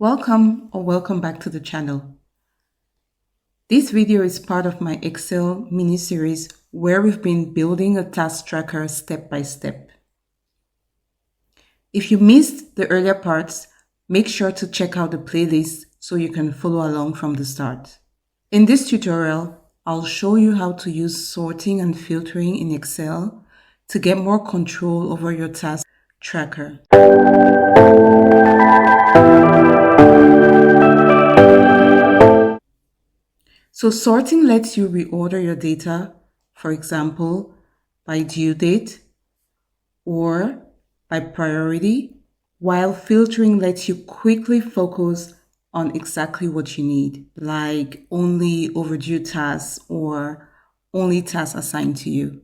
Welcome back to the channel. This video is part of my Excel mini-series where we've been building a task tracker step by step. If you missed the earlier parts, make sure to check out the playlist so you can follow along from the start. In this tutorial, I'll show you how to use sorting and filtering in Excel to get more control over your task tracker. So sorting lets you reorder your data, for example, by due date or by priority, while filtering lets you quickly focus on exactly what you need, like only overdue tasks or only tasks assigned to you.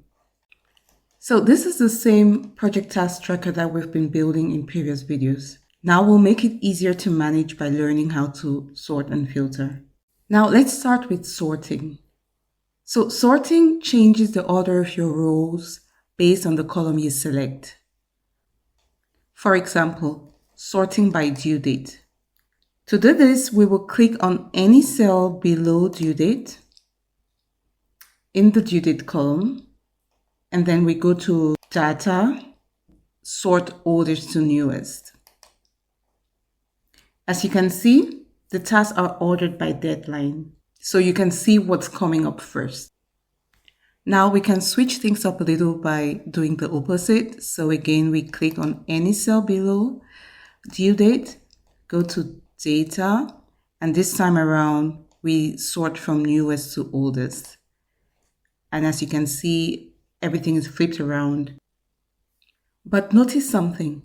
So this is the same project task tracker that we've been building in previous videos. Now we'll make it easier to manage by learning how to sort and filter. Now let's start with sorting. So sorting changes the order of your rows based on the column you select. For example, sorting by due date. To do this, we will click on any cell below due date in the due date column, and then we go to Data, Sort Oldest to Newest. As you can see, the tasks are ordered by deadline, so you can see what's coming up first. Now we can switch things up a little by doing the opposite. So again, we click on any cell below due date, go to Data, and this time around, we sort from newest to oldest. And as you can see, everything is flipped around. But notice something.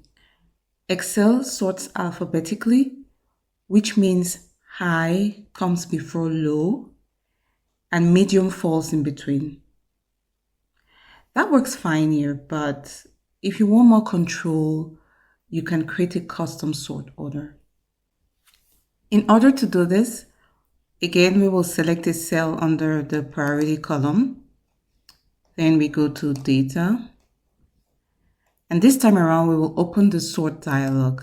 Excel sorts alphabetically, which means high comes before low and medium falls in between. That works fine here, but if you want more control, you can create a custom sort order. In order to do this, again, we will select a cell under the priority column. Then we go to Data. And this time around, we will open the sort dialog.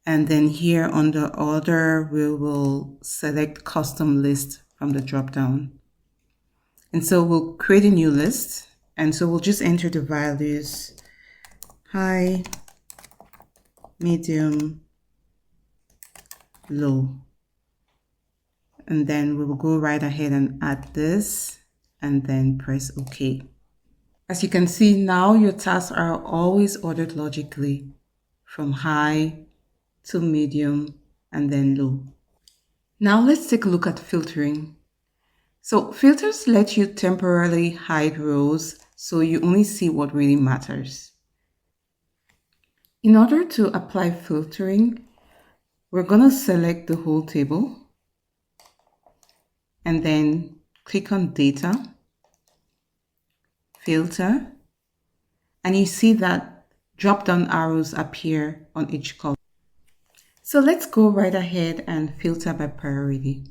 And then here under order, we will select custom list from the drop-down. And so we'll create a new list. And so we'll just enter the values high, medium, low. And then we will go right ahead and add this and then press OK. As you can see now, your tasks are always ordered logically from high to medium and then low. Now let's take a look at filtering. So filters let you temporarily hide rows so you only see what really matters. In order to apply filtering, we're going to select the whole table and then click on Data, Filter, and you see that drop-down arrows appear on each column. So let's go right ahead and filter by priority.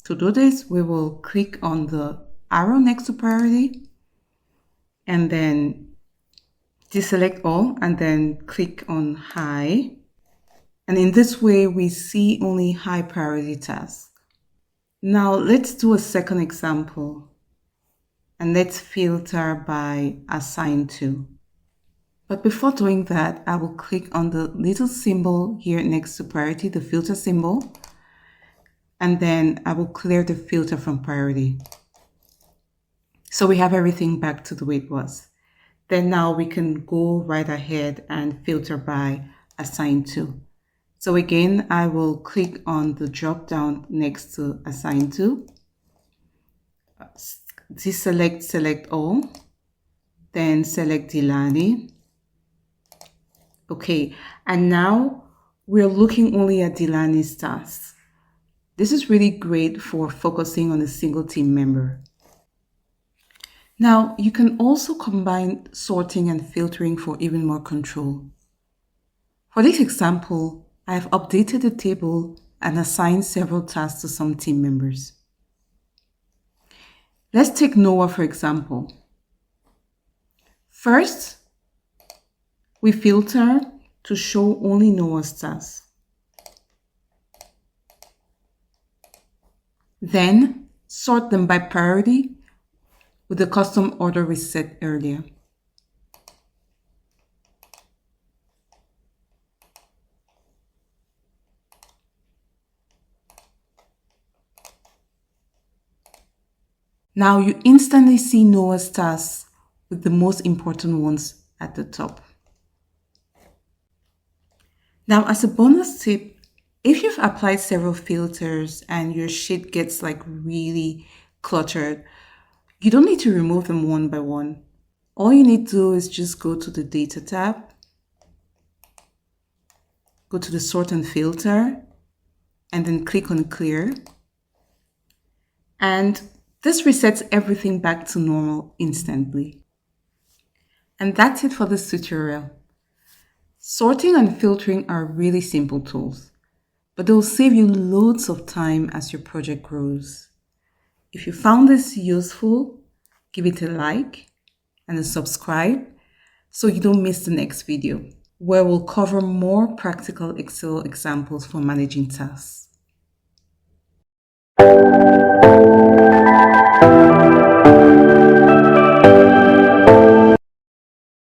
To do this, we will click on the arrow next to priority and then deselect all and then click on high. And in this way, we see only high priority tasks. Now let's do a second example and let's filter by assigned to. But before doing that, I will click on the little symbol here next to priority, the filter symbol, and then I will clear the filter from priority. So we have everything back to the way it was. Then now we can go right ahead and filter by assigned to. So again, I will click on the drop down next to assigned to, deselect, select all, then select Delani. Okay, and now we're looking only at Delani's tasks. This is really great for focusing on a single team member. Now, you can also combine sorting and filtering for even more control. For this example, I have updated the table and assigned several tasks to some team members. Let's take Noah, for example. First, we filter to show only Noah's tasks. Then sort them by priority with the custom order we set earlier. Now you instantly see Noah's tasks with the most important ones at the top. Now, as a bonus tip, if you've applied several filters and your sheet gets like really cluttered, you don't need to remove them one by one. All you need to do is just go to the Data tab, go to the Sort and Filter, and then click on Clear. And this resets everything back to normal instantly. And that's it for this tutorial. Sorting and filtering are really simple tools, but they'll save you loads of time as your project grows. If you found this useful, give it a like and a subscribe so you don't miss the next video, where we'll cover more practical Excel examples for managing tasks.